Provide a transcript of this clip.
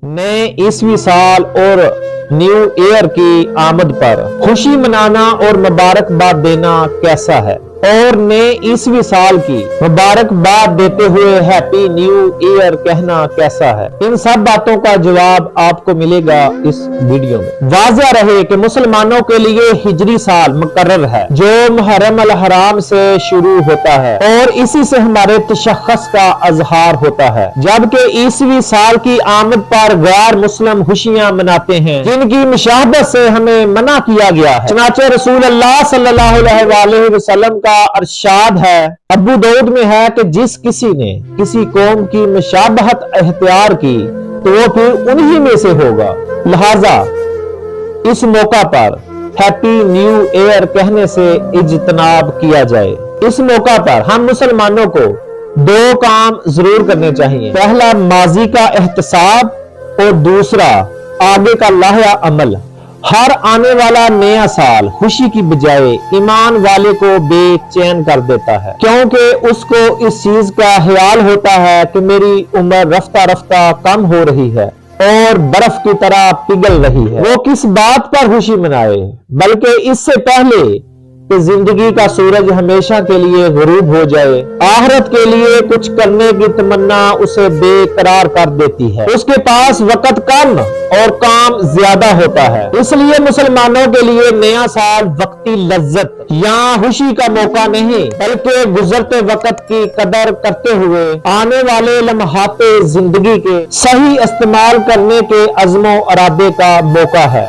नए ईस्वी साल और न्यू ईयर की आमद पर खुशी मनाना और मुबारकबाद देना कैसा है, और नए ईस्वी साल की मुबारकबाद देते हुए हैप्पी न्यू ईयर कहना कैसा है। इन सब बातों का जवाब आपको मिलेगा इस वीडियो में। वाज़ेह रहे कि मुसलमानों के लिए हिजरी साल मुकर्रर है जो मुहर्रम अल हराम से शुरू होता है और इसी से हमारे तशख्खुस का अजहार होता है, जबकि ईस्वी साल की आमद पर गैर मुस्लिम खुशियां मनाते हैं जिनकी मुशाहबत से हमें मना किया गया है। चनाचे रसूल अल्लाह सल्लल्लाहु अलैहि वसल्लम का अरशाद है, अबू दाऊद में है कि जिस किसी ने किसी कौम की मुशाबहत अख्तियार की तो वो फिर उन्हीं में से होगा। लिहाजा इस मौका पर हैप्पी न्यू ईयर कहने से इज्तनाब किया जाए। इस मौका पर हम मुसलमानों को दो काम जरूर करने चाहिए। पहला माजी का एहतसाब और दूसरा आगे का लाया अमल। हर आने वाला नया साल खुशी की बजाय ईमान वाले को बेचैन कर देता है, क्योंकि उसको इस चीज का ख्याल होता है कि मेरी उम्र रफ्ता रफ्ता कम हो रही है और बर्फ की तरह पिघल रही है। वो किस बात पर खुशी मनाए, बल्कि इससे पहले कि जिंदगी का सूरज हमेशा के लिए गुरूब हो जाए, आखिरत के लिए कुछ करने की तमन्ना उसे बेकरार कर देती है। उसके पास वक्त कम और काम ज्यादा होता है। इसलिए मुसलमानों के लिए नया साल वक्ती लज्जत या खुशी का मौका नहीं, बल्कि गुजरते वक्त की कदर करते हुए आने वाले लम्हाते जिंदगी के सही इस्तेमाल करने के अज़्मो इरादे का मौका है।